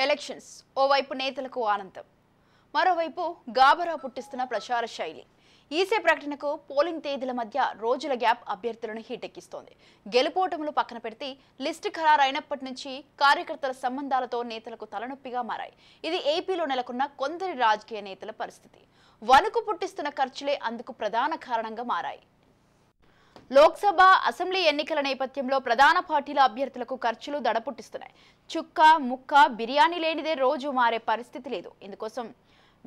Elections ఓవైపు నేతలకు ఆనందం, మరోవైపు గాబరా పుట్టిస్తున్న ప్రచార శైలి. ఈసీ ప్రకటనకు పోలింగ్ తేదీల మధ్య రోజుల గ్యాప్ అభ్యర్థులను హీటెక్కిస్తోంది. గెలుపోటములు పక్కన పెడితే లిస్టు ఖరారు అయినప్పటి నుంచి కార్యకర్తల సంబంధాలతో నేతలకు తలనొప్పిగా మారాయి. ఇది ఏపీలో నెలకొన్న కొందరి రాజకీయ నేతల పరిస్థితి. వణుకు పుట్టిస్తున్న ఖర్చులే అందుకు ప్రధాన కారణంగా మారాయి. లోక్సభ, అసెంబ్లీ ఎన్నికల నేపథ్యంలో ప్రధాన పార్టీల అభ్యర్థులకు ఖర్చులు దడపుట్టిస్తున్నాయి. చుక్క ముక్క బిర్యానీ లేనిదే రోజు మారే పరిస్థితి లేదు. ఇందుకోసం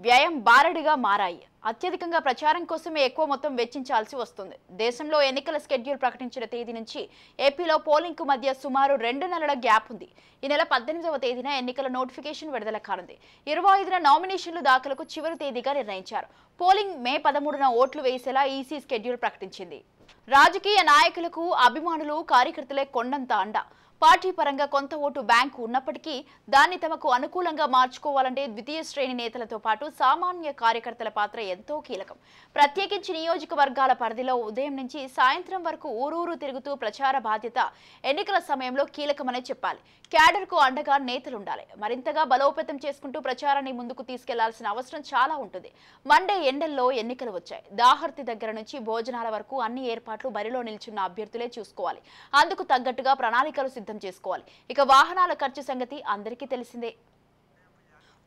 వ్యయం బారడిగా మారాయి. అత్యధికంగా ప్రచారం కోసమే ఎక్కువ మొత్తం వెచ్చించాల్సి వస్తుంది. దేశంలో ఎన్నికల షెడ్యూల్ ప్రకటించిన తేదీ నుంచి ఏపీలో పోలింగ్ కు మధ్య సుమారు 2 నెలల గ్యాప్ ఉంది. ఈ నెల 18వ తేదీన ఎన్నికల నోటిఫికేషన్ విడుదల కానుంది. 25న నామినేషన్లు దాఖలకు చివరి తేదీగా నిర్ణయించారు. పోలింగ్ మే 13న ఓట్లు వేసేలా ఈసీ షెడ్యూల్ ప్రకటించింది. రాజకీయ నాయకులకు అభిమానులు, కార్యకర్తలే కొండంత అండ. పార్టీ పరంగా కొంత ఓటు బ్యాంకు ఉన్నప్పటికీ దాన్ని తమకు అనుకూలంగా మార్చుకోవాలంటే ద్వితీయ శ్రేణి నేతలతో పాటు సామాన్య కార్యకర్తల పాత్ర ఎంతో కీలకం. ప్రత్యేకించి నియోజకవర్గాల పరిధిలో ఉదయం నుంచి సాయంత్రం వరకు ఊరూరు తిరుగుతూ ప్రచార బాధ్యత ఎన్నికల సమయంలో కీలకమనే చెప్పాలి. క్యాడర్కు అండగా నేతలుండాలి. మరింతగా బలోపేతం చేసుకుంటూ ప్రచారాన్ని ముందుకు తీసుకెళ్లాల్సిన అవసరం చాలా ఉంటుంది. మండే ఎండల్లో ఎన్నికలు వచ్చాయి. దాహర్తి దగ్గర నుంచి భోజనాల వరకు అన్ని ఏర్పాట్లు బరిలో నిల్చున్న అభ్యర్థులే చూసుకోవాలి. అందుకు తగ్గట్టుగా ప్రణాళికలు సిద్ధం చేసుకోవాలి. ఇక వాహనాల ఖర్చు సంగతి అందరికీ తెలిసిందే.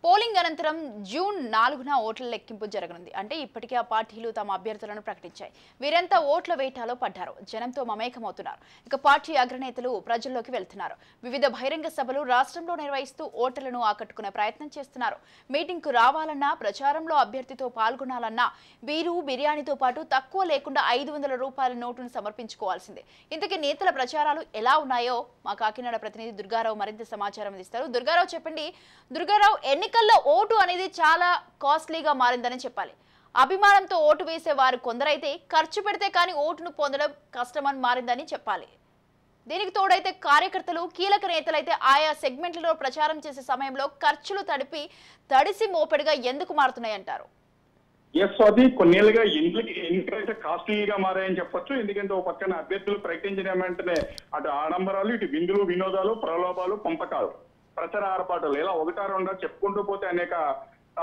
పోలింగ్ అనంతరం జూన్ 4న ఓట్ల లెక్కింపు జరగనుంది. అంటే ఇప్పటికే ఆ పార్టీలు తమ అభ్యర్థులను ప్రకటించాయి. వీరంతా ఓట్ల వేటాలో పడ్డారు. జనంతో మమేకమవుతున్నారు. ఇక పార్టీ అగ్రనేతలు ప్రజల్లోకి వెళ్తున్నారు. వివిధ బహిరంగ సభలు రాష్ట్రంలో నిర్వహిస్తూ ఓటర్లను ఆకట్టుకునే ప్రయత్నం చేస్తున్నారు. మీటింగ్కు రావాలన్నా, ప్రచారంలో అభ్యర్థితో పాల్గొనాలన్నా బీరు, బిర్యానీతో పాటు తక్కువ లేకుండా 500 రూపాయల నోటును సమర్పించుకోవాల్సిందే. ఇంతకీ నేతల ప్రచారాలు ఎలా ఉన్నాయో మా కాకినాడ ప్రతినిధి దుర్గారావు మరింత సమాచారం అందిస్తారు. దుర్గారావు, చెప్పండి. దుర్గారావు, ఎన్నికల్లో ఓటు అనేది చాలా కాస్ట్లీగా మారిందని చెప్పాలి. అభిమానంతో ఓటు వేసే వారు కొందరైతే ఖర్చు పెడితే కానీ ఓటును పొందడం కష్టమని మారిందని చెప్పాలి. దీనికి తోడైతే కార్యకర్తలు, కీలక నేతలైతే ఆయా సెగ్మెంట్లలో ప్రచారం చేసే సమయంలో ఖర్చులు తడిసి మోపెడిగా ఎందుకు మారుతున్నాయంటారు? అది కొన్నేళ్లుగా ఎన్నికలైతే కాస్ట్లీగా మారాయని చెప్పొచ్చు. ఎందుకంటే ఒక పక్కన అభ్యర్థులు ప్రకటించిన వెంటనే అటు ఆడంబరాలు, ఇటు విందులు, వినోదాలు, ప్రలోభాలు, పంపకాలు, ప్రచార ఆర్పాటాలు ఇలా ఒకటా రెండా చెప్పుకుంటూ పోతే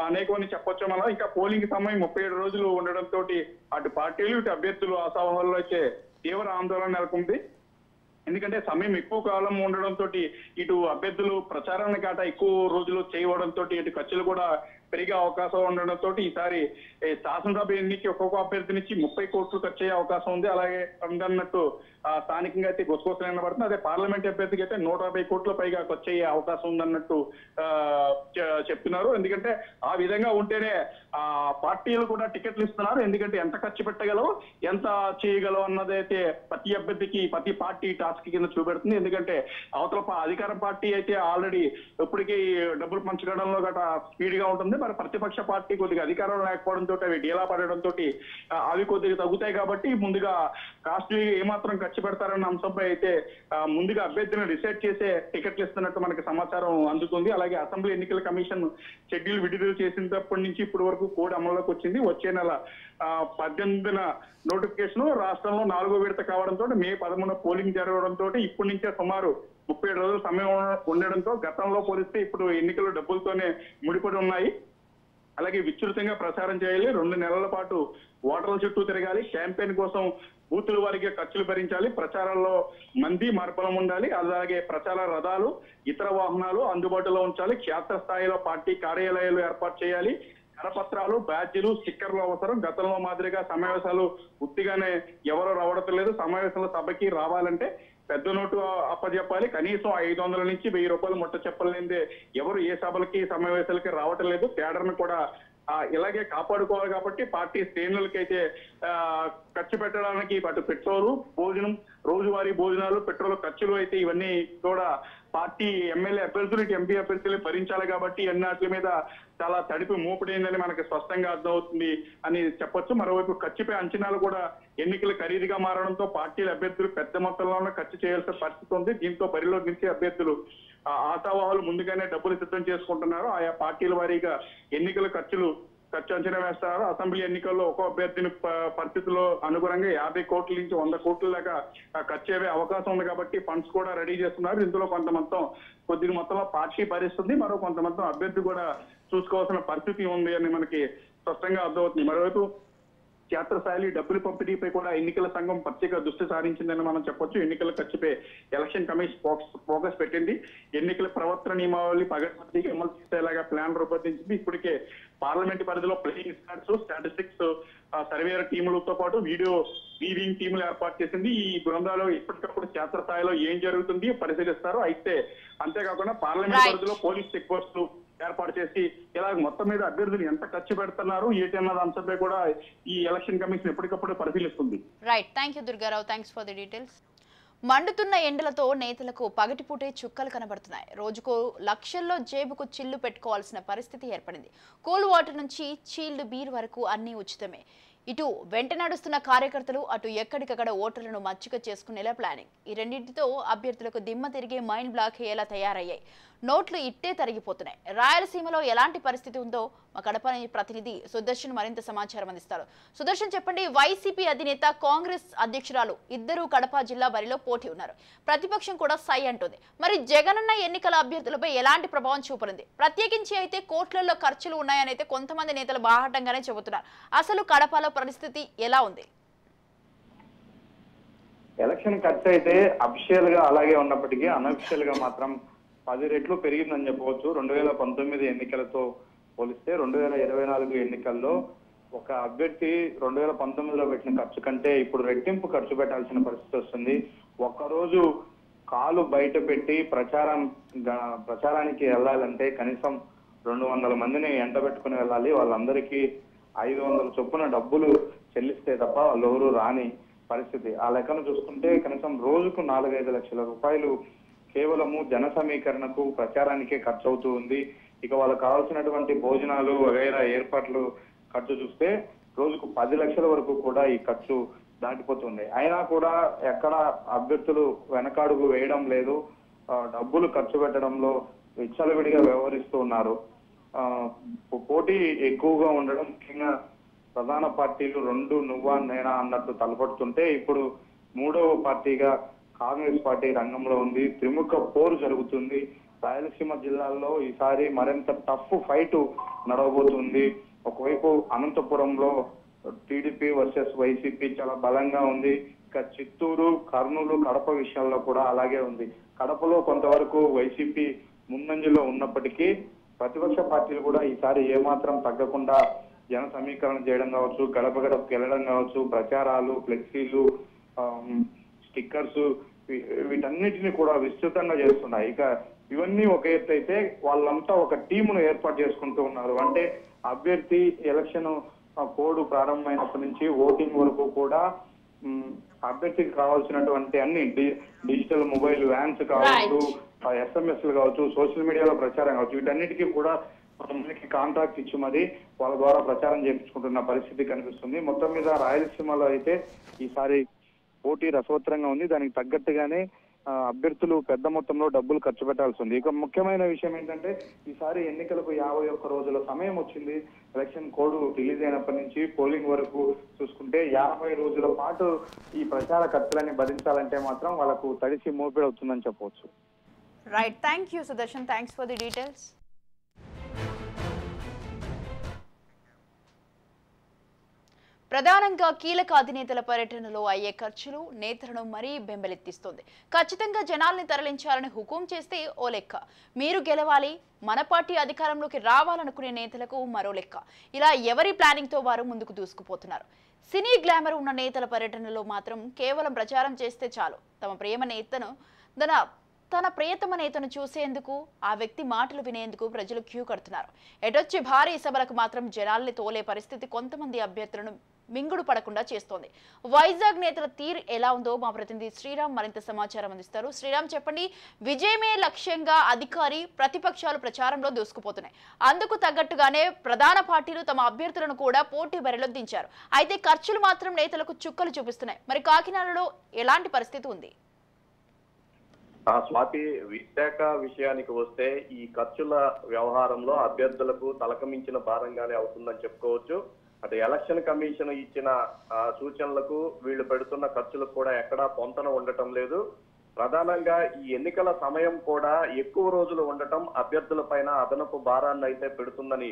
అనేకమని చెప్పొచ్చు. మనం ఇంకా పోలింగ్ సమయం 37 రోజులు ఉండడంతో అటు పార్టీలు, ఇటు అభ్యర్థులు ఆశావాహంలో అయితే తీవ్ర ఆందోళన నెలకొంది. ఎందుకంటే సమయం ఎక్కువ కాలం ఉండడంతో ఇటు అభ్యర్థులు ప్రచారాన్ని కాట ఎక్కువ రోజులు చేయడంతో ఇటు ఖర్చులు కూడా పెరిగే అవకాశం ఉండడంతో ఈసారి శాసనసభ ఎన్నికకి ఒక్కొక్క అభ్యర్థి నుంచి 30 కోట్లు ఖర్చు అయ్యే అవకాశం ఉంది. అలాగే అందన్నట్టు స్థానికంగా అయితే గుసగుసలు పడుతుంది. అదే పార్లమెంట్ అభ్యర్థికి అయితే 150 కోట్ల పైగా ఖర్చు అయ్యే అవకాశం ఉందన్నట్టు చెప్తున్నారు. ఎందుకంటే ఆ విధంగా ఉంటేనే పార్టీలు కూడా టికెట్లు ఇస్తున్నారు. ఎందుకంటే ఎంత ఖర్చు పెట్టగలవు, ఎంత చేయగలవు అన్నదైతే ప్రతి అభ్యర్థికి, ప్రతి పార్టీ టాస్క్ కింద చూపెడుతుంది. ఎందుకంటే అవతల అధికార పార్టీ అయితే ఆల్రెడీ ఇప్పటికీ డబ్బులు పంచడంలో గట స్పీడ్ గా ఉంటుంది. మరి ప్రతిపక్ష పార్టీ కొద్దిగా అధికారం లేకపోవడంతో అవి డీలా పడడంతో అవి కొద్దిగా తగ్గుతాయి. కాబట్టి ముందుగా కాస్ట్లీ ఏమాత్రం ఖర్చు పెడతారన్న అంశంపై అయితే ముందుగా అభ్యర్థిని డిసైడ్ చేసే టికెట్లు ఇస్తున్నట్టు మనకి సమాచారం అందుతుంది. అలాగే అసెంబ్లీ ఎన్నికల కమిషన్ షెడ్యూల్ విడుదల చేసినప్పటి నుంచి ఇప్పటి వరకు కోడ్ అమల్లోకి వచ్చింది. వచ్చే నెల 18న నోటిఫికేషన్ రాష్ట్రంలో 4వ విడత కావడంతో మే 13న పోలింగ్ జరగడంతో ఇప్పటి నుంచే సుమారు 37 రోజుల సమయం ఉండడంతో గతంలో పోలిస్తే ఇప్పుడు ఎన్నికలు డబ్బులతోనే ముడిపడి ఉన్నాయి. అలాగే విస్తృతంగా ప్రచారం చేయాలి. 2 నెలల పాటు ఓటర్ల చుట్టూ తిరగాలి. క్యాంపెయిన్ కోసం బూతుల వారికి ఖర్చులు భరించాలి. ప్రచారాల్లో మంది మార్బలం ఉండాలి. అలాగే ప్రచార రథాలు, ఇతర వాహనాలు అందుబాటులో ఉంచాలి. క్షేత్రస్థాయిలో పార్టీ కార్యాలయాలు ఏర్పాటు చేయాలి. కరపత్రాలు, బ్యాడ్జీలు, స్టిక్కర్లు అవసరం. గతంలో మాదిరిగా సమావేశాలు ఉత్తిగానే ఎవరో రావడం లేదు. సమావేశాల సభకి రావాలంటే పెద్ద నోటు అప్పచెప్పాలి. కనీసం 500 నుంచి 1000 రూపాయలు ముట్ట చెప్పలేదే ఎవరు ఏ సభలకి, సమావేశాలకి రావటం లేదు. కేడర్ను కూడా ఇలాగే కాపాడుకోవాలి. కాబట్టి పార్టీ శ్రేణులకైతే ఖర్చు పెట్టడానికి అటు పెట్రోలు, భోజనం, రోజువారీ భోజనాలు, పెట్రోల్ ఖర్చులు అయితే ఇవన్నీ కూడా పార్టీ ఎమ్మెల్యే అభ్యర్థులు, ఎంపీ అభ్యర్థులు భరించాలి. కాబట్టి అన్నిటి మీద చాలా తడిపి మోపడిందని మనకి స్పష్టంగా అర్థమవుతుంది అని చెప్పొచ్చు. మరోవైపు ఖర్చుపై అంచనాలు కూడా ఎన్నికలు ఖరీదుగా మారడంతో పార్టీల అభ్యర్థులు పెద్ద మొత్తంలో ఖర్చు చేయాల్సిన పరిస్థితి ఉంది. దీంతో బరిలో దించే అభ్యర్థులు ఆశావాహులు ముందుగానే డబ్బులు సిద్ధం చేసుకుంటున్నారు. ఆయా పార్టీల వారీగా ఎన్నికల ఖర్చులు ఖర్చు అంచనా వేస్తున్నారు. అసెంబ్లీ ఎన్నికల్లో ఒక్కో అభ్యర్థిని పరిస్థితుల్లో అనుగుణంగా 50 కోట్ల నుంచి 100 కోట్ల దాకా ఖర్చు అయ్యే అవకాశం ఉంది కాబట్టి ఫండ్స్ కూడా రెడీ చేస్తున్నారు. ఇందులో కొంత మొత్తం కొద్ది మొత్తంలో పార్టీ భరిస్తుంది, మరో కొంత మొత్తం అభ్యర్థి కూడా చూసుకోవాల్సిన పరిస్థితి ఉంది అని మనకి స్పష్టంగా అర్థమవుతుంది. మరోవైపు క్షేత్రస్థాయి డబ్బుల పంపిణీపై కూడా ఎన్నికల సంఘం ప్రత్యేక దృష్టి సారించిందని మనం చెప్పొచ్చు. ఎన్నికల ఖర్చుపై ఎలక్షన్ కమిషన్ ఫోకస్ పెట్టింది. ఎన్నికల ప్రవర్తన నియమావళి పగడ్బందీగా అమలు చేసేలాగా ప్లాన్ రూపొందించింది. ఇప్పటికే పార్లమెంట్ పరిధిలో ప్లేయింగ్ స్టార్ట్స్, స్టాటిస్టిక్స్ సర్వేయర్ టీములతో పాటు వీడియో వీవింగ్ టీములు ఏర్పాటు చేసింది. ఈ బృందాలు ఎప్పటికప్పుడు క్షేత్రస్థాయిలో ఏం జరుగుతుంది పరిశీలిస్తారు. అయితే అంతేకాకుండా పార్లమెంట్ పరిధిలో పోలీస్ చెక్ పోస్టులు ఏర్పాటు చేసి ఇలా మొత్తం మీద అభ్యర్థులు ఎంత ఖర్చు పెడుతున్నారు ఏంటి అన్నది అంశంపై కూడా ఈ ఎలక్షన్ కమిషన్ ఎప్పటికప్పుడు పరిశీలిస్తుంది. Right, thank you Durgarao, thanks for the details. మండుతున్న ఎండలతో నేతలకు పగటిపూటే చుక్కలు కనబడుతున్నాయి. రోజుకు లక్షల్లో జేబుకు చిల్లు పెట్టుకోవాల్సిన పరిస్థితి ఏర్పడింది. కూల్ వాటర్ నుంచి చీల్డ్ బీర్ వరకు అన్నీ ఉచితమే. ఇటు వెంట నడుస్తున్న కార్యకర్తలు, అటు ఎక్కడికక్కడ ఓటర్లను మచ్చిక చేసుకునేలా ప్లానింగ్. ఈ రెండింటితో అభ్యర్థులకు దిమ్మ తిరిగే మైండ్ బ్లాక్ అయ్యేలా తయారయ్యాయి. నోట్లు ఇట్టే తరిగిపోతున్నాయి. రాయలసీమలో ఎలాంటి పరిస్థితి ఉందో మా కడప ప్రతినిధి సుదర్శన్ మరింత సమాచారం అందిస్తారు. సుదర్శన్, చెప్పండి. వైసీపీ అధినేత, కాంగ్రెస్ అధ్యక్షురాలు ఇద్దరు కడప జిల్లా బరిలో పోటీ ఉన్నారు. ప్రతిపక్షం కూడా సై అంటుంది. మరి జగనన్న ఎన్నికల అభ్యర్థులపై ఎలాంటి ప్రభావం చూపనుంది? ప్రత్యేకించి అయితే కోట్లలో ఖర్చులు ఉన్నాయని అయితే కొంతమంది నేతలు బాహాటంగానే చెబుతున్నారు. అసలు కడపలో పరిస్థితి ఎలా ఉంది? ఎలక్షన్ ఖర్చు అయితే అఫిషియల్ గా అలాగే ఉన్నప్పటికీ అనఫిషియల్ గా మాత్రం 10 రెట్లు పెరిగిందని చెప్పవచ్చు. 2019 ఎన్నికలతో పోలిస్తే 2024 ఎన్నికల్లో ఒక అభ్యర్థి 2019లో పెట్టిన ఖర్చు కంటే ఇప్పుడు రెట్టింపు ఖర్చు పెట్టాల్సిన పరిస్థితి వస్తుంది. ఒక్కరోజు కాలు బయట పెట్టి ప్రచారానికి వెళ్ళాలంటే కనీసం 200 మందిని ఎండబెట్టుకుని వెళ్ళాలి. వాళ్ళందరికీ 500 చొప్పున డబ్బులు చెల్లిస్తే తప్ప వాళ్ళెవరూ రాని పరిస్థితి. ఆ లెక్కను చూసుకుంటే కనీసం రోజుకు 4-5 లక్షల రూపాయలు కేవలము జన సమీకరణకు ప్రచారానికే ఖర్చు అవుతూ ఉంది. ఇక వాళ్ళకు కావాల్సినటువంటి భోజనాలు వగైరా ఏర్పాట్లు ఖర్చు చూస్తే రోజుకు 10 లక్షల వరకు కూడా ఈ ఖర్చు దాటిపోతుంది. అయినా కూడా ఎక్కడ అభ్యర్థులు వెనకాడుగు వేయడం లేదు. డబ్బులు ఖర్చు పెట్టడంలో విచ్చలవిడిగా వ్యవహరిస్తూ ఉన్నారు. పోటీ ఎక్కువగా ఉండడం, ముఖ్యంగా ప్రధాన పార్టీలు 2 నువ్వా నేనా అన్నట్టు తలపడుతుంటే ఇప్పుడు 3వ పార్టీగా కాంగ్రెస్ పార్టీ రంగంలో ఉంది. త్రిముఖ పోరు జరుగుతుంది. రాయలసీమ జిల్లాల్లో ఈసారి మరింత టఫ్ ఫైట్ నడవబోతుంది. ఒకవైపు అనంతపురంలో టీడీపీ వర్సెస్ వైసీపీ చాలా బలంగా ఉంది. ఇక చిత్తూరు, కర్నూలు, కడప విషయాల్లో కూడా అలాగే ఉంది. కడపలో కొంతవరకు వైసీపీ ముందంజలో ఉన్నప్పటికీ ప్రతిపక్ష పార్టీలు కూడా ఈసారి ఏమాత్రం తగ్గకుండా జన సమీకరణ చేయడం కావచ్చు, గడప గడపకి వెళ్ళడం కావచ్చు, ప్రచారాలు, ఫ్లెక్సీలు, స్టిక్కర్స్, వీటన్నిటిని కూడా విస్తృతంగా చేస్తున్నాయి. ఇక ఇవన్నీ ఒక ఎత్తు అయితే వాళ్ళంతా ఒక టీమును ఏర్పాటు చేసుకుంటూ ఉన్నారు. అంటే అభ్యర్థి ఎలక్షన్ కోడ్ ప్రారంభమైనప్పటి నుంచి ఓటింగ్ వరకు కూడా అభ్యర్థికి కావాల్సినటువంటి అన్ని డిజిటల్ మొబైల్ వ్యాన్స్ కావచ్చు, SMS కావచ్చు, సోషల్ మీడియాలో ప్రచారం కావచ్చు, వీటన్నిటికీ కూడా కొంతమందికి కాంట్రాక్ట్ ఇచ్చి మరి వాళ్ళ ద్వారా ప్రచారం చేయించుకుంటున్న పరిస్థితి కనిపిస్తుంది. మొత్తం మీద రాయలసీమలో అయితే ఈసారి పోటీ రసవత్తరంగా ఉంది. దానికి తగ్గట్టుగానే అభ్యర్థులు పెద్ద మొత్తంలో డబ్బులు ఖర్చు పెట్టాల్సి ఉంది. ఇక ముఖ్యమైన విషయం ఏంటంటే ఈసారి ఎన్నికలకు 51 రోజుల సమయం వచ్చింది. ఎలక్షన్ కోడ్ రిలీజ్ అయినప్పటి నుంచి పోలింగ్ వరకు చూసుకుంటే 50 రోజుల పాటు ఈ ప్రచార ఖర్చులని భరించాలంటే మాత్రం వాళ్ళకు తడిసి మోపిడవుతుందని చెప్పవచ్చు. Right, thank you Sudarshan, thanks for the details. ప్రధానంగా కీలక అధినేతల పర్యటనలో అయ్యే ఖర్చులు నేతలను మరీ బెంబెలెత్తిస్తోంది. ఖచ్చితంగా జనాల్ని తరలించాలని హుకుం చేస్తే ఓ లెక్క, మీరు గెలవాలి, మన పార్టీ అధికారంలోకి రావాలనుకునే నేతలకు మరో లెక్క. ఇలా ఎవరి ప్లానింగ్తో వారు ముందుకు దూసుకుపోతున్నారు. సినీ గ్లామర్ ఉన్న నేతల పర్యటనలో మాత్రం కేవలం ప్రచారం చేస్తే చాలు, తన ప్రియతమ నేతను చూసేందుకు, ఆ వ్యక్తి మాటలు వినేందుకు ప్రజలు క్యూ కడుతున్నారు. ఎటొచ్చి భారీ సభలకు మాత్రం జనాల్ని తోలే పరిస్థితి కొంతమంది అభ్యర్థులను మింగుడు పడకుండా చేస్తోంది. వైజాగ్ నేతల తీరు ఎలా ఉందో మా ప్రతినిధి శ్రీరామ్ మరింత సమాచారం అందిస్తారు. శ్రీరామ్, చెప్పండి. విజయమే లక్ష్యంగా అధికారి, ప్రతిపక్షాలు ప్రచారంలో దూసుకుపోతున్నాయి. అందుకు తగ్గట్టుగానే ప్రధాన పార్టీలు తమ అభ్యర్థులను కూడా పోటీ బరిలో దించారు. అయితే ఖర్చులు మాత్రం నేతలకు చుక్కలు చూపిస్తున్నాయి. మరి కాకినాడలో ఎలాంటి పరిస్థితి ఉంది? స్వాతి, విశాఖ విషయానికి వస్తే ఈ ఖర్చుల వ్యవహారంలో అభ్యర్థులకు తలకమించిన భారంగానే అవుతుందని చెప్పుకోవచ్చు. అటు ఎలక్షన్ కమిషన్ ఇచ్చిన సూచనలకు వీళ్ళు పెడుతున్న ఖర్చులకు కూడా ఎక్కడా పొంతన ఉండటం లేదు. ప్రధానంగా ఈ ఎన్నికల సమయం కూడా ఎక్కువ రోజులు ఉండటం అభ్యర్థుల పైన అదనపు భారాన్ని అయితే పెడుతుందని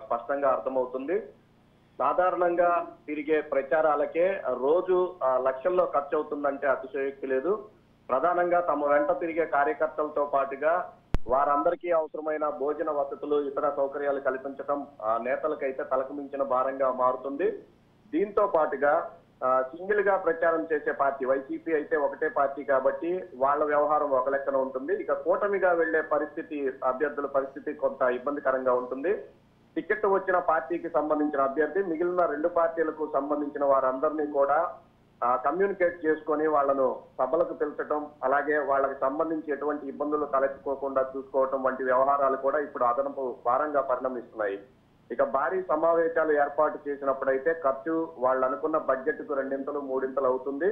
స్పష్టంగా అర్థమవుతుంది. సాధారణంగా తిరిగే ప్రచారాలకే రోజు లక్షల్లో ఖర్చు అవుతుందంటే అతిశయోక్తి లేదు. ప్రధానంగా తమ వెంట తిరిగే కార్యకర్తలతో పాటుగా వారందరికీ అవసరమైన భోజన వసతులు, ఇతర సౌకర్యాలు కల్పించడం నేతలకైతే తలకమించిన భారంగా మారుతుంది. దీంతో పాటుగా సింగిల్ గా ప్రచారం చేసే పార్టీ వైసీపీ అయితే ఒకటే పార్టీ కాబట్టి వాళ్ళ వ్యవహారం ఒక లెక్కన ఉంటుంది. ఇక కూటమిగా వెళ్లే పరిస్థితి, అభ్యర్థుల పరిస్థితి కొంత ఇబ్బందికరంగా ఉంటుంది. టికెట్ వచ్చిన పార్టీకి సంబంధించిన అభ్యర్థి మిగిలిన రెండు పార్టీలకు సంబంధించిన వారందరినీ కూడా కమ్యూనికేట్ చేసుకొని వాళ్ళను సభలకు పిలిచడం, అలాగే వాళ్ళకి సంబంధించి ఎటువంటి ఇబ్బందులు తలెత్తుకోకుండా చూసుకోవటం వంటి వ్యవహారాలు కూడా ఇప్పుడు అదనపు భారంగా పరిణమిస్తున్నాయి. ఇక భారీ సమావేశాలు ఏర్పాటు చేసినప్పుడైతే ఖర్చు వాళ్ళు అనుకున్న బడ్జెట్ కు 2 3 అవుతుంది.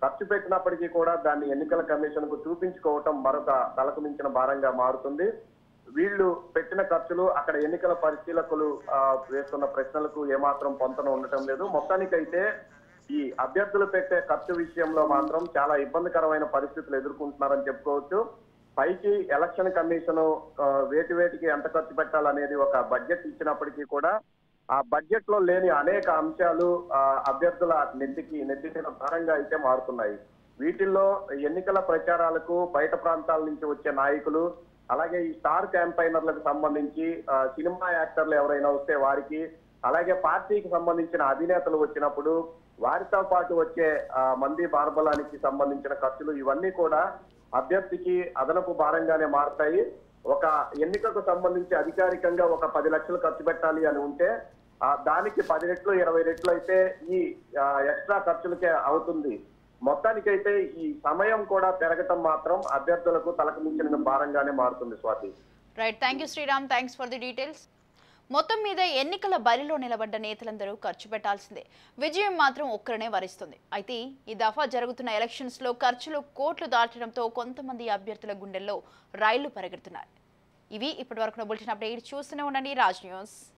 ఖర్చు పెట్టినప్పటికీ కూడా దాన్ని ఎన్నికల కమిషన్ కు చూపించుకోవటం మరొక తలకు మించిన భారంగా మారుతుంది. వీళ్ళు పెట్టిన ఖర్చులు అక్కడ ఎన్నికల పరిశీలకులు వేస్తున్న ప్రశ్నలకు ఏమాత్రం పొంతన ఉండటం లేదు. మొత్తానికైతే ఈ అభ్యర్థులు పెట్టే ఖర్చు విషయంలో మాత్రం చాలా ఇబ్బందికరమైన పరిస్థితులు ఎదుర్కొంటున్నారని చెప్పుకోవచ్చు. పైకి ఎలక్షన్ కమిషన్ వేటికి ఎంత ఖర్చు పెట్టాలనేది ఒక బడ్జెట్ ఇచ్చినప్పటికీ కూడా ఆ బడ్జెట్ లో లేని అనేక అంశాలు అభ్యర్థుల నెత్తిన భారంగా అయితే మారుతున్నాయి. వీటిల్లో ఎన్నికల ప్రచారాలకు బయట ప్రాంతాల నుంచి వచ్చే నాయకులు, అలాగే ఈ స్టార్ క్యాంపైనర్లకు సంబంధించి సినిమా యాక్టర్లు ఎవరైనా వస్తే వారికి, అలాగే పార్టీకి సంబంధించిన అధినేతలు వచ్చినప్పుడు వారితో పాటు వచ్చే మంది బార్బలానికి సంబంధించిన ఖర్చులు, ఇవన్నీ కూడా అభ్యర్థికి అదనపు భారంగానే మారుతాయి. ఒక ఎన్నికకు సంబంధించి అధికారికంగా ఒక 10 లక్షలు ఖర్చు పెట్టాలి అని ఉంటే దానికి 10 రెట్లు 20 రెట్లు అయితే ఈ ఎక్స్ట్రా ఖర్చులకే అవుతుంది. మొత్తానికైతే ఈ సమయం కూడా పెరగటం మాత్రం అభ్యర్థులకు తలకు మించిన భారంగానే మారుతుంది. Swathi. Right, thank you Sriram, thanks for the details. మొత్తం మీద ఎన్నికల బరిలో నిలబడ్డ నేతలందరూ ఖర్చు పెట్టాల్సిందే, విజయం మాత్రం ఒక్కరనే వరిస్తుంది. అయితే ఈ దఫా జరుగుతున్న ఎలక్షన్స్ లో ఖర్చులు కోట్లు దాటడంతో కొంతమంది అభ్యర్థుల గుండెల్లో రైళ్లు పరిగెడుతున్నాయి. ఇవి ఇప్పటివరకు బులెటిన్ అప్డేట్. చూస్తూనే ఉండండి రాజ్ న్యూస్.